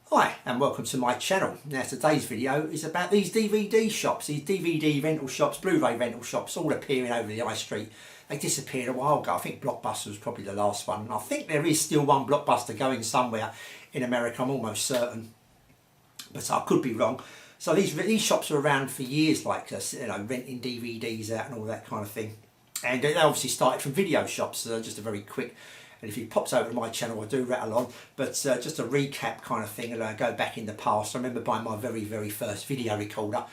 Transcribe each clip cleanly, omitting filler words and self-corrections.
Hi and welcome to my channel. Now today's video is about these DVD shops, these DVD rental shops, Blu-ray rental shops all appearing over the high street. They disappeared a while ago. I think Blockbuster was probably the last one. I think there is still one Blockbuster going somewhere in America, I'm almost certain, but I could be wrong. So these shops are around for years, like renting DVDs out and all that kind of thing. And they obviously started from video shops, so just a very quick. And if he pops over to my channel, I do rattle on, but just a recap kind of thing, and I go back in the past. I remember buying my very first video recorder.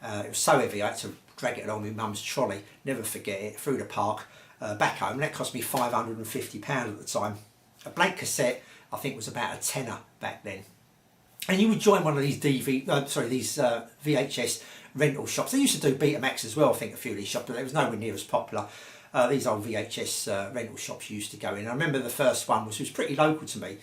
It was so heavy I had to drag it along with mum's trolley, never forget it, through the park, back home. And that cost me £550 at the time. A blank cassette, I think, was about a tenner back then. And you would join one of these VHS rental shops. They used to do Betamax as well, I think, a few of these shops, but it was nowhere near as popular. These old VHS rental shops used to go in. I remember the first one was pretty local to me.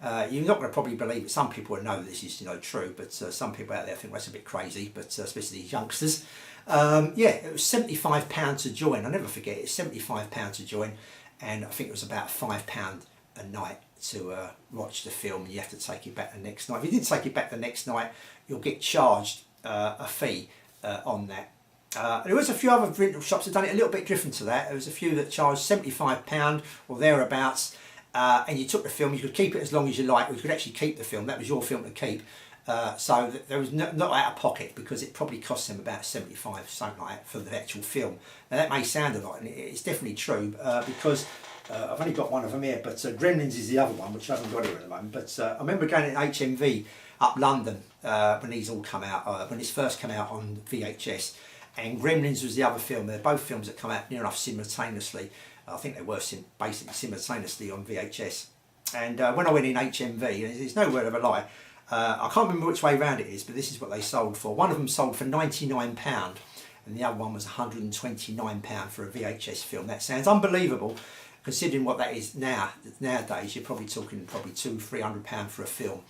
You're not going to probably believe it. Some people would know this is true, but some people out there think that's a bit crazy. But especially these youngsters. Yeah, it was £75 to join. I'll never forget it. £75 to join, and I think it was about £5 a night to watch the film. And you have to take it back the next night. If you didn't take it back the next night, you'll get charged a fee on that. There was a few other rental shops that done it a little bit different to that. There was a few that charged £75 or thereabouts, and you took the film. You could keep it as long as you like, or you could actually keep the film. That was your film to keep. So there was not out of pocket, because it probably cost them about 75, something like that, for the actual film. Now that may sound a lot, and it's definitely true, because I've only got one of them here, but Gremlins is the other one, which I haven't got here at the moment. But I remember going to HMV up London when these all come out, when this first came out on VHS. And Gremlins was the other film. They're both films that come out near enough simultaneously. I think they were basically simultaneously on VHS. And when I went in HMV, it's no word of a lie, I can't remember which way round it is, but this is what they sold for. One of them sold for £99, and the other one was £129 for a VHS film. That sounds unbelievable, considering what that is now. Nowadays, you're probably talking £200–300 for a film,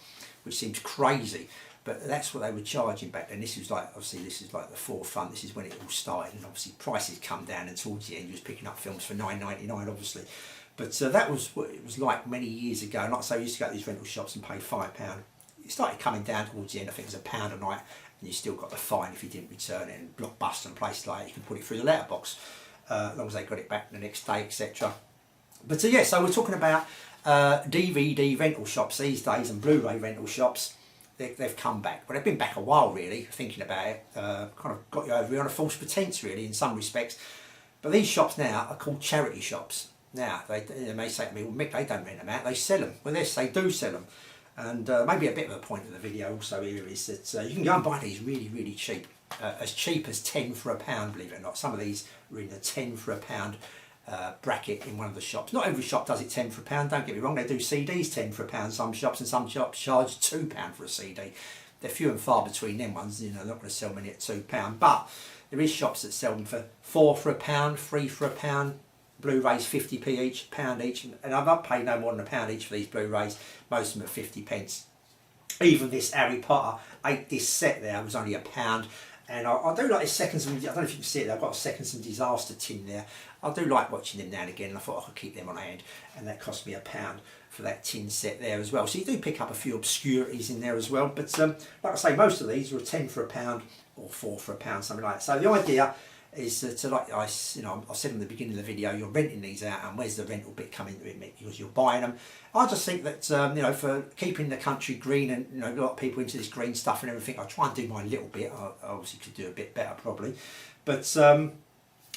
which seems crazy. But that's what they were charging back then. This is like, obviously, this is like the forefront. This is when it all started, and obviously prices come down, and towards the end you was picking up films for £9.99, obviously. But that was what it was like many years ago. And like I say, I used to go to these rental shops and pay £5. It started coming down towards the end. I think it was £1 a night, and you still got the fine if you didn't return it. And Blockbuster and places like that, you can put it through the letterbox, as long as they got it back the next day, etc. But yeah, so we're talking about DVD rental shops these days, and Blu-ray rental shops. They've come back, but they've been back a while, really, thinking about it. Kind of got you over here on a false pretense, really, in some respects. But these shops now are called charity shops. Now, they may say to me, well, Mick, they don't rent them out, they sell them. Well, yes, they do sell them. And maybe a bit of the point of the video also here is that you can go and buy these really cheap. As cheap as 10 for £1, believe it or not. Some of these are in the 10 for £1 bracket in one of the shops. Not every shop does it 10 for £1, don't get me wrong. They do CDs 10 for £1, some shops, and some shops charge £2 for a CD. They're few and far between them ones, they're not going to sell many at £2. But there is shops that sell them for 4 for £1, 3 for £1, Blu-rays 50p each, £1 each, and I've not paid no more than £1 each for these Blu-rays, most of them are 50p. Even this Harry Potter 8-disc set there was only £1. And I do like this Seconds and, I don't know if you can see it, I've got a Seconds and Disaster tin there. I do like watching them now and again, and I thought I could keep them on hand, and that cost me £1 for that tin set there as well. So you do pick up a few obscurities in there as well, but like I say, most of these were 10 for £1 or 4 for £1, something like that. So the idea is to, like I said in the beginning of the video, you're renting these out, and where's the rental bit come into it, because you're buying them. I just think that for keeping the country green, and a lot of people into this green stuff and everything, I try and do my little bit. I obviously could do a bit better probably, but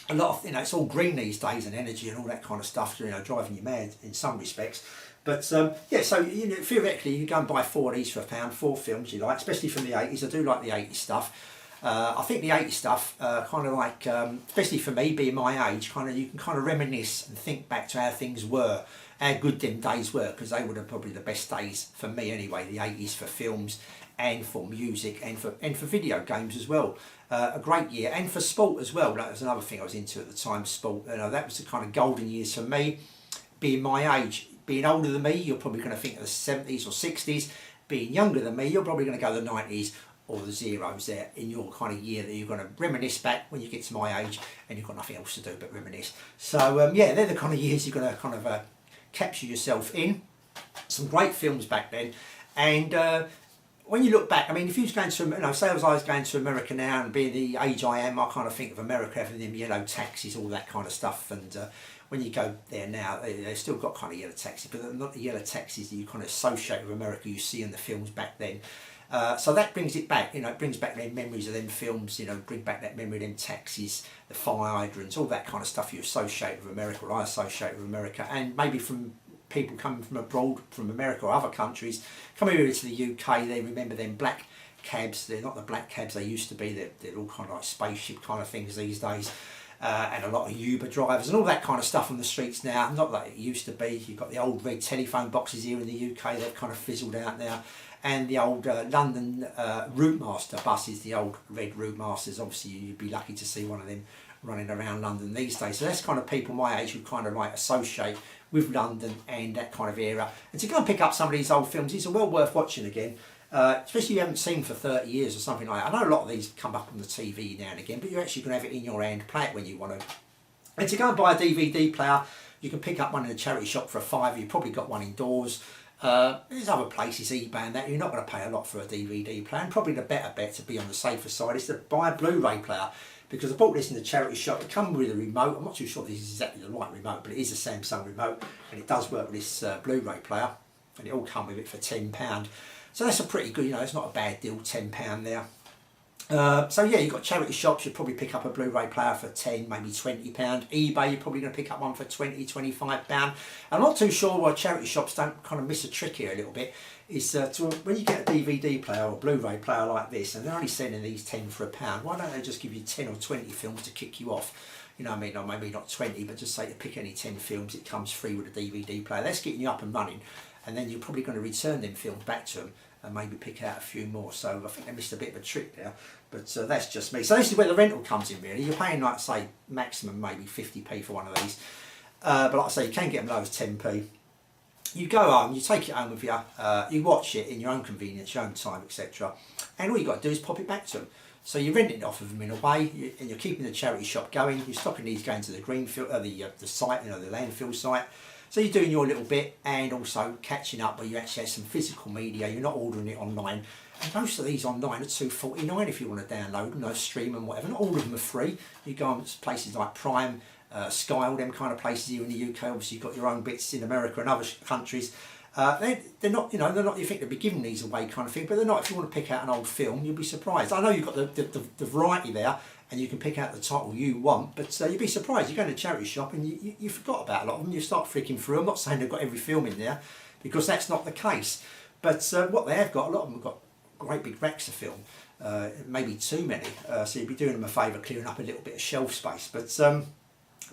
a lot of it's all green these days, and energy and all that kind of stuff, driving you mad in some respects. But yeah, so theoretically you go and buy 4 of these for £1, 4 films you like, especially from the 80s. I do like the 80s stuff. I think the 80s stuff, kind of like, especially for me, being my age, you can kind of reminisce and think back to how things were, how good them days were, because they were probably the best days for me anyway, the 80s, for films and for music and for video games as well. A great year, and for sport as well. That was another thing I was into at the time, sport. That was the kind of golden years for me, being my age. Being older than me, you're probably going to think of the 70s or 60s. Being younger than me, you're probably going to go to the 90s or the zeros there in your kind of year that you're going to reminisce back when you get to my age and you've got nothing else to do but reminisce. So yeah, they're the kind of years you're going to kind of capture yourself in. Some great films back then, and when you look back, I mean, if you was going to, say I was going to America now, and being the age I am, I kind of think of America having them yellow taxis, all that kind of stuff. And when you go there now, they've still got kind of yellow taxis, but they're not the yellow taxis that you kind of associate with America you see in the films back then. So that brings it back, it brings back them memories of them films, bring back that memory of them taxis, the fire hydrants, all that kind of stuff you associate with America, or I associate with America, and maybe from people coming from abroad, from America or other countries, coming over to the UK, they remember them black cabs. They're not the black cabs they used to be, they're all kind of like spaceship kind of things these days. And a lot of Uber drivers and all that kind of stuff on the streets now, not like it used to be. You've got the old red telephone boxes here in the UK, they've kind of fizzled out now. And the old London Routemaster buses, the old red Routemasters, obviously you'd be lucky to see one of them running around London these days. So that's kind of people my age who kind of like associate with London and that kind of era. And to go and pick up some of these old films, these are well worth watching again. Especially if you haven't seen for 30 years or something like that. I know a lot of these come up on the TV now and again, but you're actually going to have it in your hand, play it when you want to. And to go and buy a DVD player, you can pick up one in a charity shop for a £5. You've probably got one indoors. There's other places, eBay and that, you're not going to pay a lot for a DVD player. And probably the better bet, to be on the safer side, is to buy a Blu-ray player. Because I bought this in the charity shop. It comes with a remote. I'm not too sure if this is exactly the right remote, but it is a Samsung remote, and it does work with this Blu-ray player, and it all comes with it for £10. So that's a pretty good, it's not a bad deal, £10 there. So yeah, you've got charity shops, you'd probably pick up a Blu-ray player for £10, maybe £20. eBay, you're probably going to pick up one for £20, £25. I'm not too sure why charity shops don't kind of miss a trick here a little bit, is when you get a DVD player or a Blu-ray player like this, and they're only selling these 10 for £1, why don't they just give you 10 or 20 films to kick you off? You know what I mean? Or maybe not 20, but just say to pick any 10 films, it comes free with a DVD player. That's getting you up and running, and then you're probably going to return them films back to them and maybe pick out a few more. So I think they missed a bit of a trick there, but that's just me. So this is where the rental comes in really. You're paying, like say, maximum maybe 50p for one of these, but like I say, you can get them low as 10p. You go home, you take it home with you, you watch it in your own convenience, your own time, etc. And all you got to do is pop it back to them. So you're renting it off of them in a way, and you're keeping the charity shop going. You're stopping these going to the greenfield, the site, the landfill site. So you're doing your little bit, and also catching up where you actually have some physical media. You're not ordering it online. And most of these online are $2.49 if you want to download them, stream and whatever. Not all of them are free. You go on places like Prime, Sky, all them kind of places here in the UK. Obviously you've got your own bits in America and other countries. They're not, they're not, you think they'd be giving these away kind of thing, but they're not. If you want to pick out an old film, you'll be surprised. I know you've got the variety there, and you can pick out the title you want, but you'd be surprised. You go to a charity shop and you forgot about a lot of them. You start freaking through. I'm not saying they've got every film in there, because that's not the case. But what they have got, a lot of them have got great big racks of film, maybe too many. So you'd be doing them a favour clearing up a little bit of shelf space. But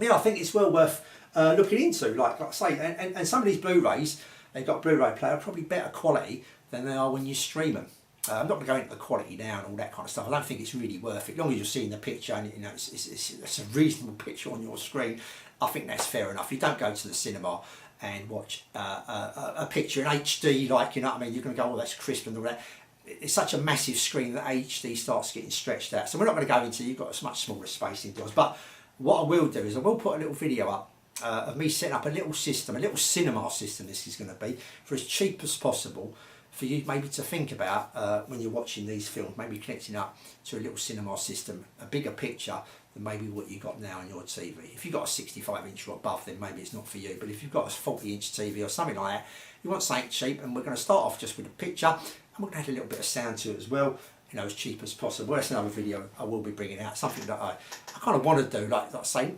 yeah, I think it's well worth looking into. Like I say, and some of these Blu-rays, they've got Blu-ray player, probably better quality than they are when you stream them. I'm not going to go into the quality now and all that kind of stuff. I don't think it's really worth it. As long as you're seeing the picture and it's a reasonable picture on your screen, I think that's fair enough. You don't go to the cinema and watch a picture in HD, like, you know what I mean, you're going to go, oh, that's crisp and all that. It's such a massive screen that HD starts getting stretched out. So we're not going to go into, you've got a much smaller space indoors. But what I will do is I will put a little video up of me setting up a little system, a little cinema system this is going to be, for as cheap as possible, for you maybe to think about when you're watching these films, maybe connecting up to a little cinema system, a bigger picture than maybe what you got now on your TV. If you've got a 65-inch or above, then maybe it's not for you. But if you've got a 40-inch TV or something like that, you want something cheap, and we're going to start off just with a picture, and we're going to add a little bit of sound to it as well, as cheap as possible. That's another video I will be bringing out, something that I kind of want to do, like I say,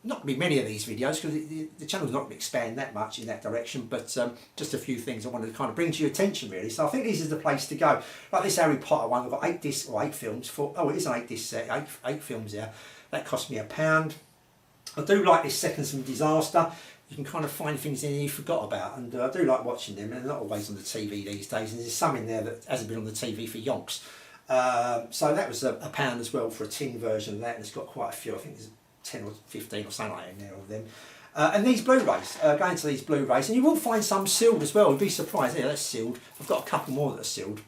not going to be many of these videos, because the channel's not going to expand that much in that direction, but just a few things I wanted to kind of bring to your attention really. So I think this is the place to go. Like this Harry Potter one, I've got 8 discs or 8 films for, oh, it is an 8 disc set, 8 films there. That cost me £1. I do like this Seconds from Disaster. You can kind of find things in there you forgot about, and I do like watching them, and they're not always on the TV these days, and there's some in there that hasn't been on the TV for yonks. So that was £1 as well for a tin version of that, and it's got quite a few. I think there's 10 or 15 or something like that in there of them. And these Blu-rays, going to these Blu-rays, and you will find some sealed as well. You'd be surprised. Yeah, that's sealed. I've got a couple more that are sealed.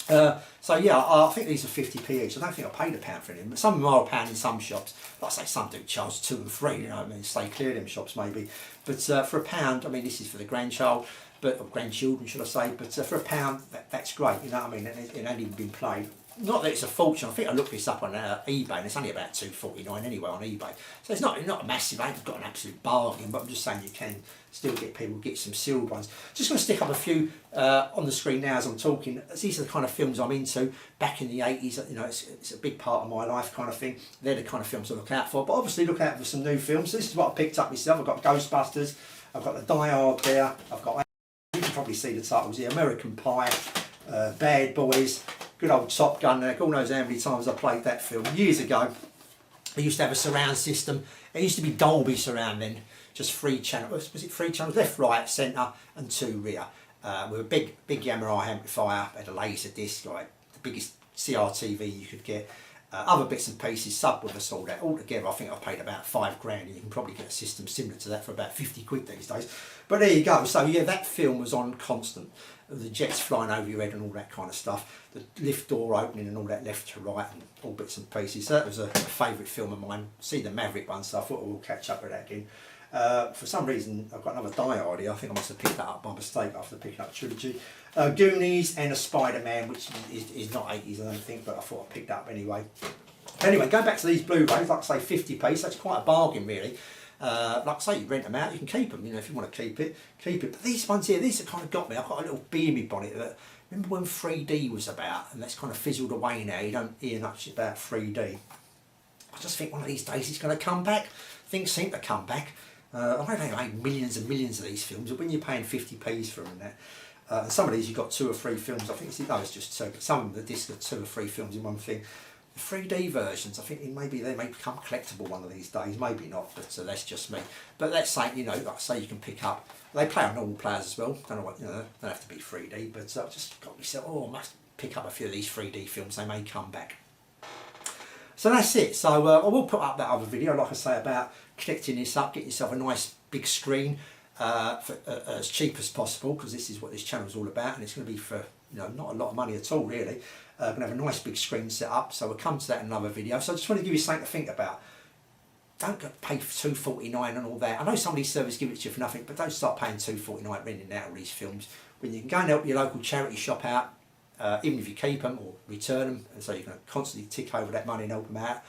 So yeah, I think these are 50p each. I don't think I paid £1 for them, but some of them are £1 in some shops. Like I say, some do charge 2 and 3. You know what I mean? Stay clear of them shops maybe. But for £1, I mean, this is for the grandchild. but or grandchildren, should I say? But for £1, that's great. You know what I mean? And it hadn't even been played. Not that it's a fortune. I think I looked this up on eBay, and it's only about £2.49 anyway on eBay. So it's not a massive. I ain't got an absolute bargain, but I'm just saying you can still get some sealed ones. Just going to stick up a few on the screen now as I'm talking. These are the kind of films I'm into. Back in the 80s, you know, it's a big part of my life, kind of thing. They're the kind of films I look out for. But obviously, look out for some new films. So this is what I picked up myself. I've got Ghostbusters. I've got The Die Hard there. I've got, you can probably see the titles here, American Pie, Bad Boys, good old Top Gun. God knows how many times I played that film. Years ago, I used to have a surround system. It used to be Dolby surround then, just 3 channels. Was it 3 channels? Left, right, centre and 2 rear. With a big Yamaha amplifier, had a laser disc, like the biggest CRTV you could get. Other bits and pieces, subwoofers, all that. All together, I think I paid about £5 grand, and you can probably get a system similar to that for about 50 quid these days. But there you go. So yeah, that film was on constant. The jets flying over your head and all that kind of stuff. The lift door opening and all that left to right and all bits and pieces. So that was a favourite film of mine. See the Maverick one, so I thought we'll catch up with that again. For some reason, I've got another Die Hard here. I think I must have picked that up by mistake after picking up Trilogy. Goonies and a Spider-Man, which is not 80s, I don't think, but I thought I picked up anyway. Anyway, going back to these Blu-rays, like I say, 50p, so that's quite a bargain, really. Like I say, you rent them out, you can keep them, you know, if you want to keep it, keep it. But these ones here, these have kind of got me. I've got a little bee in my bonnet that, remember when 3D was about, and that's kind of fizzled away now, you don't hear much about 3D. I just think one of these days it's going to come back. Things seem to come back. I don't know, they made millions and millions of these films, but when you're paying 50p's for them and that, and some of these you've got 2 or 3 films, I think it's just 2, but some of the discs got 2 or 3 films in one thing. The 3D versions, I think maybe they may become collectible one of these days, maybe not, but that's just me. But that's saying, you know, like I say, you can pick up, they play on normal players as well, don't know what, you know, don't have to be 3D, but I've just got myself, I must pick up a few of these 3D films, they may come back. So that's it. So I will put up that other video, like I say, about connecting this up, get yourself a nice big screen for as cheap as possible, because this is what this channel is all about, and it's going to be for, you know, not a lot of money at all, really. Going to have a nice big screen set up, so we'll come to that in another video. So I just want to give you something to think about. Don't go pay for $2.49 and all that. I know some of these services give it to you for nothing, but don't start paying $2.49 renting out all these films when you can go and help your local charity shop out, even if you keep them or return them, and so you can constantly tick over that money and help them out.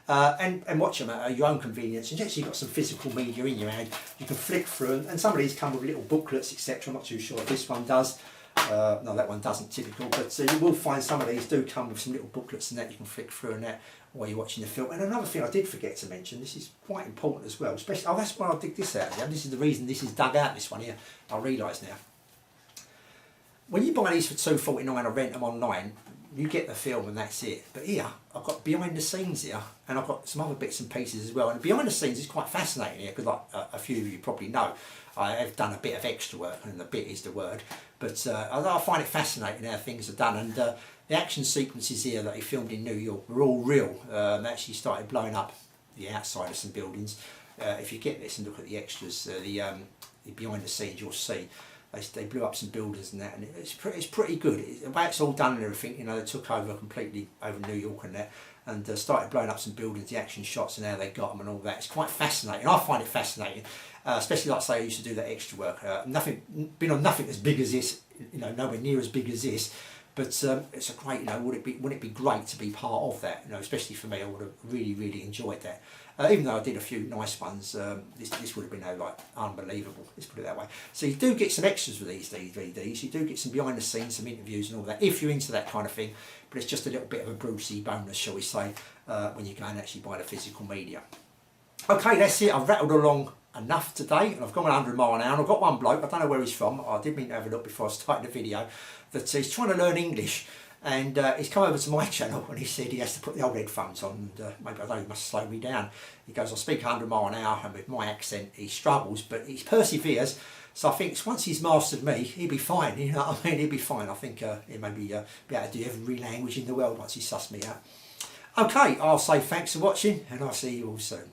And watch them at your own convenience. And actually, you've got some physical media in your hand. You can flick through, and some of these come with little booklets, etc. I'm not too sure if this one does. No, that one doesn't, typical, but you will find some of these do come with some little booklets and that you can flick through and that while you're watching the film. And another thing I did forget to mention, this is quite important as well, especially, oh, that's why I dig this out here. This is the reason this is dug out, this one here, I realise now. When you buy these for $2.49 or rent them online, you get the film and that's it. But here, I've got behind the scenes here, and I've got some other bits and pieces as well. And behind the scenes is quite fascinating here, because like a few of you probably know, I have done a bit of extra work, and the bit is the word. But I find it fascinating how things are done. And the action sequences here that he filmed in New York were all real. They actually started blowing up the outside of some buildings. If you get this and look at the extras, the behind the scenes, you'll see. They blew up some buildings and that, and it's pretty good. The way it's all done and everything, you know, they took over completely over New York and that, and started blowing up some buildings, the action shots and how they got them and all that. It's quite fascinating. I find it fascinating, especially like I say, I used to do that extra work. Been on nothing as big as this, you know, nowhere near as big as this. But it's a great, you know, wouldn't it be great to be part of that? You know, especially for me, I would have really enjoyed that. Even though I did a few nice ones, this would have been like unbelievable. Let's put it that way. So you do get some extras with these DVDs. You do get some behind the scenes, some interviews and all that, if you're into that kind of thing. But it's just a little bit of a Brucey bonus, shall we say, when you go and actually buy the physical media. Okay, that's it. I've rattled along enough today, and I've gone 100 miles an hour. And I've got one bloke, I don't know where he's from. I did mean to have a look before I started the video, that he's trying to learn English. And he's come over to my channel and he said he has to put the old headphones on, and maybe I know he must slow me down. He goes, I speak 100 miles an hour, and with my accent he struggles, but he perseveres. So I think once he's mastered me, he'll be fine, you know what I mean? He'll be fine. I think he'll maybe be able to do every language in the world once he's sussed me out. Okay, I'll say thanks for watching, and I'll see you all soon.